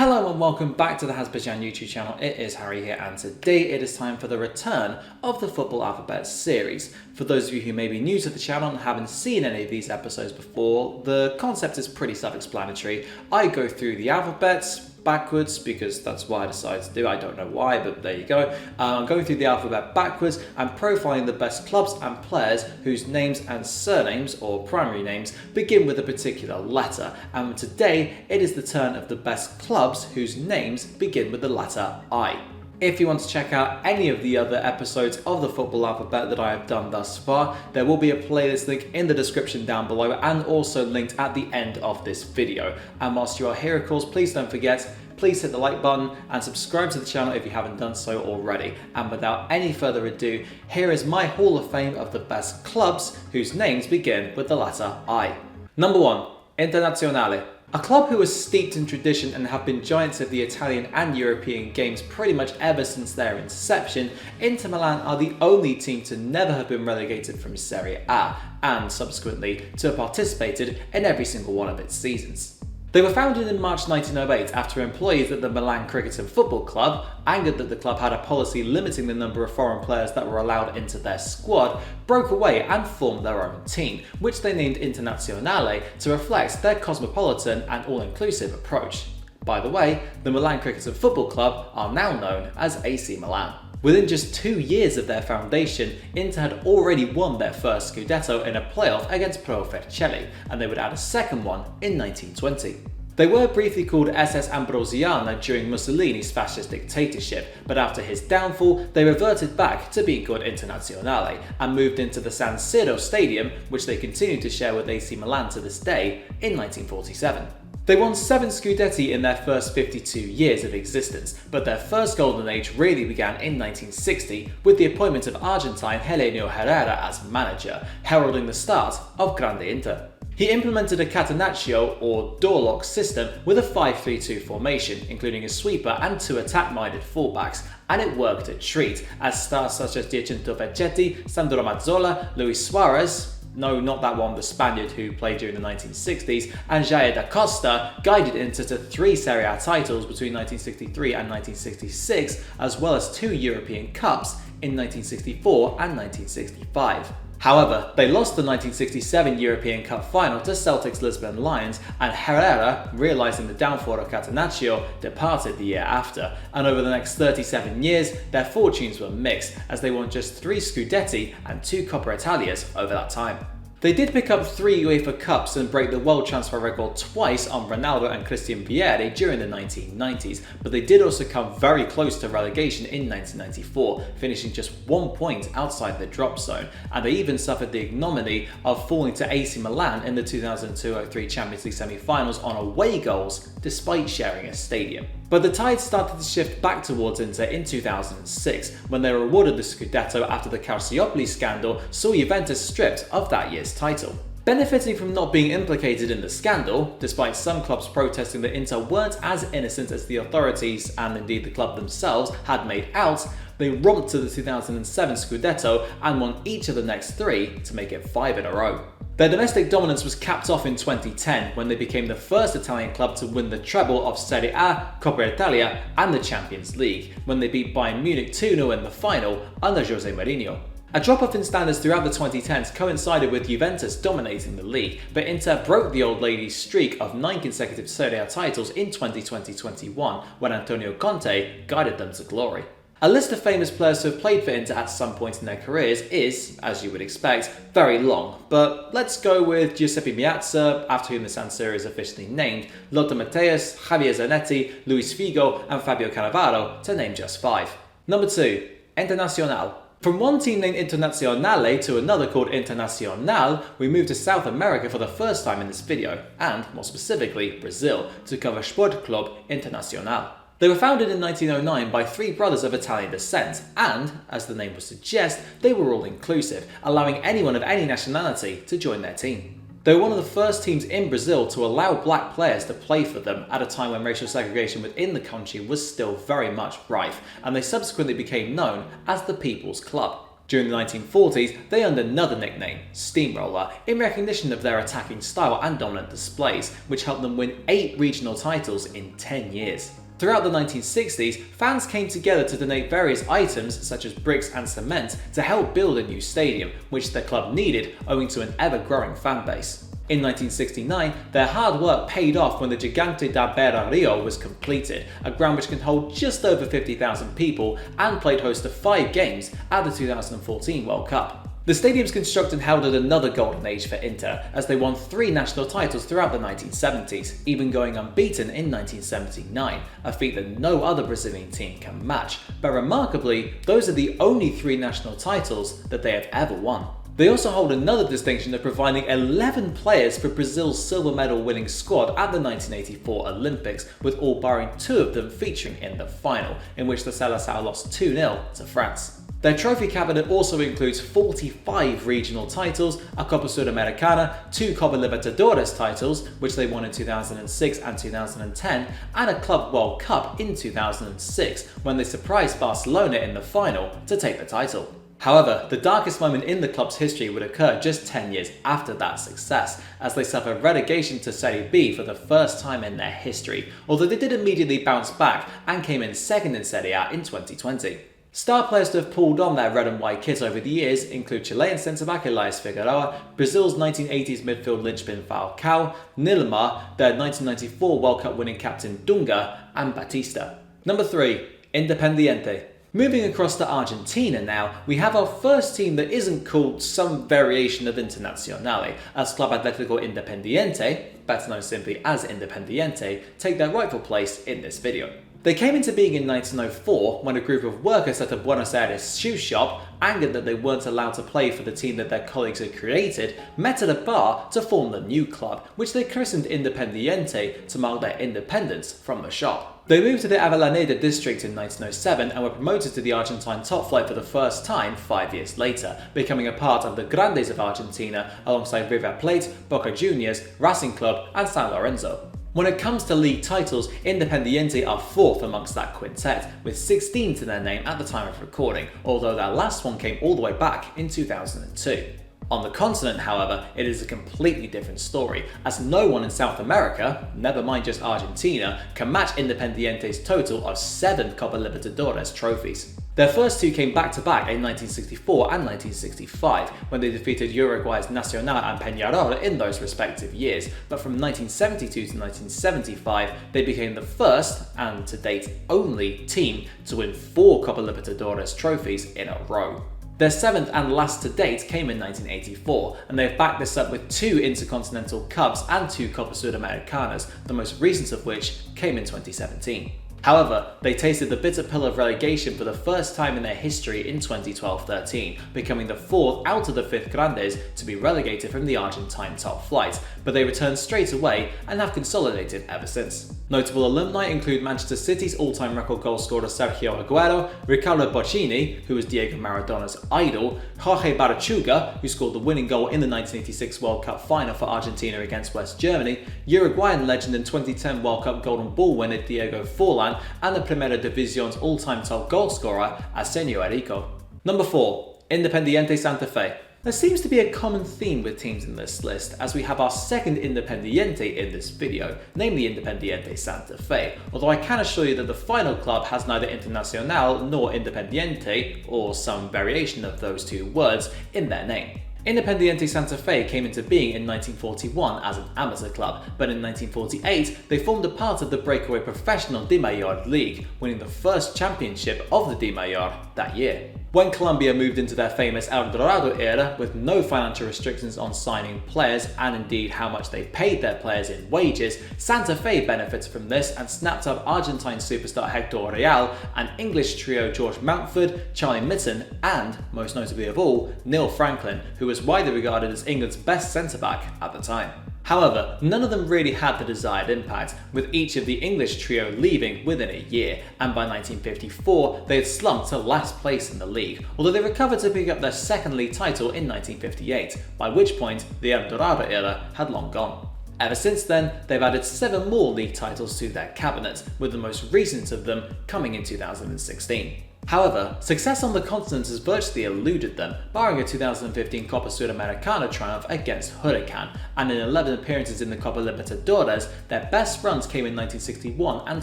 Hello and welcome back to the Hazzabhajan YouTube channel. It is Harry here, and today it is time for the return of the Football Alphabet series. For those of you who may be new to the channel and haven't seen any of these episodes before, the concept is pretty self-explanatory. I go through the alphabets backwards because that's what I decided to do. I don't know why, but there you go. I'm going through the alphabet backwards and profiling the best clubs and players whose names and surnames, or primary names, begin with a particular letter. And today, it is the turn of the best clubs whose names begin with the letter I. If you want to check out any of the other episodes of the Football Alphabet that I have done thus far, there will be a playlist link in the description down below and also linked at the end of this video. And whilst you are here, of course, please don't forget, please hit the like button and subscribe to the channel if you haven't done so already. And without any further ado, here is my Hall of Fame of the best clubs whose names begin with the letter I. Number 1. Internazionale. A club who is steeped in tradition and have been giants of the Italian and European games pretty much ever since their inception, Inter Milan are the only team to never have been relegated from Serie A and subsequently to have participated in every single one of its seasons. They were founded in March 1908 after employees at the Milan Cricket and Football Club, angered that the club had a policy limiting the number of foreign players that were allowed into their squad, broke away and formed their own team, which they named Internazionale to reflect their cosmopolitan and all-inclusive approach. By the way, the Milan Cricket and Football Club are now known as AC Milan. Within just 2 years of their foundation, Inter had already won their first Scudetto in a playoff against Pro Vercelli, and they would add a second one in 1920. They were briefly called SS Ambrosiana during Mussolini's fascist dictatorship, but after his downfall, they reverted back to being called Internazionale and moved into the San Siro Stadium, which they continue to share with AC Milan to this day, in 1947. They won 7 Scudetti in their first 52 years of existence, but their first golden age really began in 1960 with the appointment of Argentine Helenio Herrera as manager, heralding the start of Grande Inter. He implemented a catenaccio or door-lock system with a 5-3-2 formation, including a sweeper and 2 attack-minded fullbacks, and it worked a treat, as stars such as Giacinto Vecchetti, Sandro Mazzola, Luis Suarez, no, not that one, the Spaniard who played during the 1960s, and Jair da Costa guided Inter to 3 Serie A titles between 1963 and 1966, as well as 2 European Cups in 1964 and 1965. However, they lost the 1967 European Cup final to Celtic's Lisbon Lions, and Herrera, realising the downfall of Catenaccio, departed the year after, and over the next 37 years, their fortunes were mixed, as they won just 3 Scudetti and 2 Coppa Italias over that time. They did pick up 3 UEFA Cups and break the world transfer record twice on Ronaldo and Christian Vieri during the 1990s, but they did also come very close to relegation in 1994, finishing just 1 point outside the drop zone, and they even suffered the ignominy of falling to AC Milan in the 2002-03 Champions League semi-finals on away goals, despite sharing a stadium. But the tide started to shift back towards Inter in 2006, when they were awarded the Scudetto after the Calciopoli scandal saw Juventus stripped of that year's title. Benefiting from not being implicated in the scandal, despite some clubs protesting that Inter weren't as innocent as the authorities and indeed the club themselves had made out, they romped to the 2007 Scudetto and won each of the next 3 to make it 5 in a row. Their domestic dominance was capped off in 2010 when they became the first Italian club to win the treble of Serie A, Coppa Italia and the Champions League, when they beat Bayern Munich 2-0 in the final under Jose Mourinho. A drop-off in standards throughout the 2010s coincided with Juventus dominating the league, but Inter broke the old lady's streak of 9 consecutive Serie A titles in 2020-21 when Antonio Conte guided them to glory. A list of famous players who have played for Inter at some point in their careers is, as you would expect, very long, but let's go with Giuseppe Meazza, after whom the San Siro is officially named, Lothar Matthäus, Javier Zanetti, Luis Figo and Fabio Cannavaro, to name just 5. Number 2. Internacional. From one team named Internazionale to another called Internacional, we move to South America for the first time in this video, and more specifically Brazil, to cover Sport Club Internacional. They were founded in 1909 by 3 brothers of Italian descent, and, as the name would suggest, they were all-inclusive, allowing anyone of any nationality to join their team. They were one of the first teams in Brazil to allow black players to play for them at a time when racial segregation within the country was still very much rife, and they subsequently became known as the People's Club. During the 1940s, they earned another nickname, Steamroller, in recognition of their attacking style and dominant displays, which helped them win 8 regional titles in 10 years. Throughout the 1960s, fans came together to donate various items such as bricks and cement to help build a new stadium, which the club needed owing to an ever-growing fan base. In 1969, their hard work paid off when the Gigante da Beira Rio was completed, a ground which can hold just over 50,000 people and played host to 5 games at the 2014 World Cup. The stadium's construction heralded another golden age for Inter, as they won 3 national titles throughout the 1970s, even going unbeaten in 1979, a feat that no other Brazilian team can match. But remarkably, those are the only 3 national titles that they have ever won. They also hold another distinction of providing 11 players for Brazil's silver medal winning squad at the 1984 Olympics, with all barring 2 of them featuring in the final, in which the Seleção lost 2-0 to France. Their trophy cabinet also includes 45 regional titles, a Copa Sudamericana, 2 Copa Libertadores titles, which they won in 2006 and 2010, and a Club World Cup in 2006, when they surprised Barcelona in the final to take the title. However, the darkest moment in the club's history would occur just 10 years after that success, as they suffered relegation to Serie B for the first time in their history, although they did immediately bounce back and came in second in Serie A in 2020. Star players to have pulled on their red and white kit over the years include Chilean centre-back Elias Figueroa, Brazil's 1980s midfield linchpin Falcao, Nilmar, their 1994 World Cup winning captain Dunga, and Batista. Number 3. Independiente. Moving across to Argentina now, we have our first team that isn't called some variation of Internazionale, as Club Atlético Independiente, better known simply as Independiente, take their rightful place in this video. They came into being in 1904 when a group of workers at a Buenos Aires shoe shop, angered that they weren't allowed to play for the team that their colleagues had created, met at a bar to form the new club, which they christened Independiente to mark their independence from the shop. They moved to the Avellaneda district in 1907 and were promoted to the Argentine top flight for the first time 5 years later, becoming a part of the Grandes of Argentina alongside River Plate, Boca Juniors, Racing Club and San Lorenzo. When it comes to league titles, Independiente are 4th amongst that quintet, with 16 to their name at the time of recording, although their last one came all the way back in 2002. On the continent, however, it is a completely different story, as no one in South America, never mind just Argentina, can match Independiente's total of 7 Copa Libertadores trophies. Their first 2 came back-to-back in 1964 and 1965, when they defeated Uruguay's Nacional and Peñarol in those respective years, but from 1972 to 1975, they became the first, and to date only, team to win 4 Copa Libertadores trophies in a row. Their 7th and last to date came in 1984, and they've backed this up with 2 Intercontinental Cups and 2 Copa Sudamericanas, the most recent of which came in 2017. However, they tasted the bitter pill of relegation for the first time in their history in 2012-13, becoming the 4th out of the 5th Grandes to be relegated from the Argentine top flight, but they returned straight away and have consolidated ever since. Notable alumni include Manchester City's all-time record goal scorer Sergio Aguero, Ricardo Bochini, who was Diego Maradona's idol, Jorge Barrachuga, who scored the winning goal in the 1986 World Cup final for Argentina against West Germany, Uruguayan legend and 2010 World Cup Golden Ball winner Diego Forlan, and the Primera Division's all-time top goal scorer Arsenio Erico. Number 4. Independiente Santa Fe. There seems to be a common theme with teams in this list, as we have our second Independiente in this video, namely Independiente Santa Fe, although I can assure you that the final club has neither Internacional nor Independiente, or some variation of those 2 words, in their name. Independiente Santa Fe came into being in 1941 as an amateur club, but in 1948 they formed a part of the breakaway professional D Mayor League, winning the first championship of the D Mayor that year. When Colombia moved into their famous El Dorado era, with no financial restrictions on signing players and indeed how much they paid their players in wages, Santa Fe benefited from this and snapped up Argentine superstar Hector Real and English trio George Mountford, Charlie Mitten and, most notably of all, Neil Franklin, who was widely regarded as England's best centre-back at the time. However, none of them really had the desired impact, with each of the English trio leaving within a year, and by 1954 they had slumped to last place in the league, although they recovered to pick up their second league title in 1958, by which point the El Dorado era had long gone. Ever since then, they've added 7 more league titles to their cabinet, with the most recent of them coming in 2016. However, success on the continent has virtually eluded them, barring a 2015 Copa Sudamericana triumph against Huracan, and in 11 appearances in the Copa Libertadores, their best runs came in 1961 and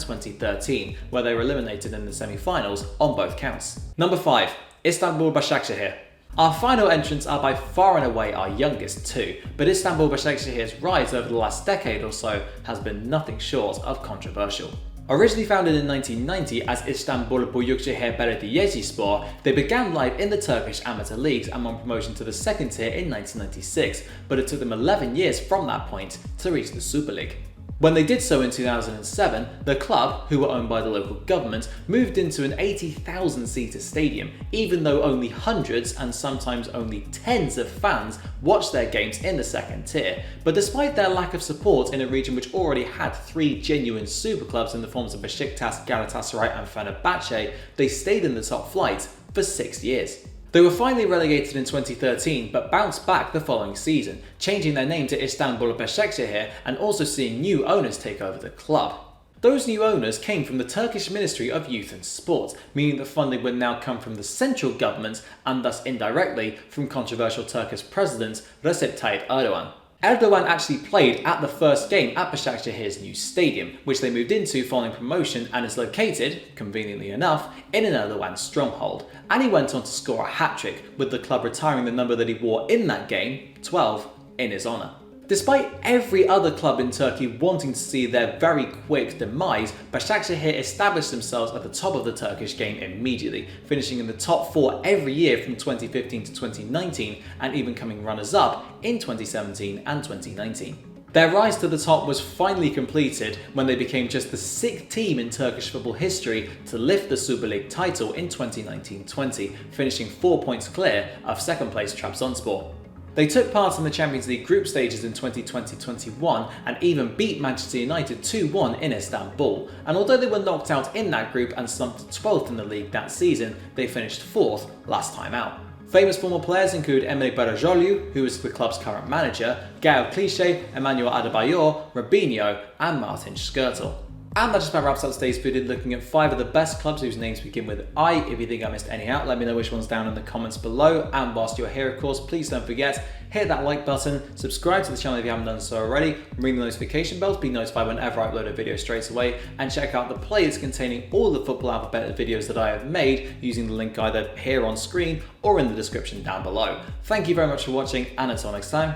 2013, where they were eliminated in the semi-finals on both counts. Number 5. Istanbul Başakşehir. Our final entrants are by far and away our youngest too, but Istanbul Başakşehir's rise over the last decade or so has been nothing short of controversial. Originally founded in 1990 as Istanbul Başakşehir Belediyespor, they began life in the Turkish amateur leagues and won promotion to the second tier in 1996, but it took them 11 years from that point to reach the Super League. When they did so in 2007, the club, who were owned by the local government, moved into an 80,000-seater stadium, even though only hundreds and sometimes only tens of fans watched their games in the second tier. But despite their lack of support in a region which already had 3 genuine super clubs in the forms of Beşiktaş, Galatasaray and Fenerbahçe, they stayed in the top flight for 6 years. They were finally relegated in 2013 but bounced back the following season, changing their name to Istanbul Başakşehir and also seeing new owners take over the club. Those new owners came from the Turkish Ministry of Youth and Sport, meaning that funding would now come from the central government and thus indirectly from controversial Turkish President Recep Tayyip Erdogan. Erdogan actually played at the first game at Başakşehir's new stadium, which they moved into following promotion and is located, conveniently enough, in an Erdogan stronghold. And he went on to score a hat-trick, with the club retiring the number that he wore in that game, 12, in his honour. Despite every other club in Turkey wanting to see their very quick demise, Başakşehir established themselves at the top of the Turkish game immediately, finishing in the top 4 every year from 2015 to 2019 and even coming runners-up in 2017 and 2019. Their rise to the top was finally completed when they became just the 6th team in Turkish football history to lift the Super League title in 2019-20, finishing 4 points clear of second place Trabzonspor. They took part in the Champions League group stages in 2020-21 and even beat Manchester United 2-1 in Istanbul, and although they were knocked out in that group and slumped to 12th in the league that season, they finished 4th last time out. Famous former players include Emre Belözoğlu, who is the club's current manager, Gael Clichy, Emmanuel Adebayor, Robinho and Martin Skrtel. And that just about wraps up today's video looking at 5 of the best clubs whose names begin with I. If you think I missed any out, let me know which ones down in the comments below. And whilst you're here, of course, please don't forget, hit that like button, subscribe to the channel if you haven't done so already, ring the notification bell to be notified whenever I upload a video straight away, and check out the playlist containing all the football alphabet videos that I have made using the link either here on screen or in the description down below. Thank you very much for watching, and until next time,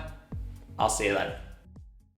I'll see you then.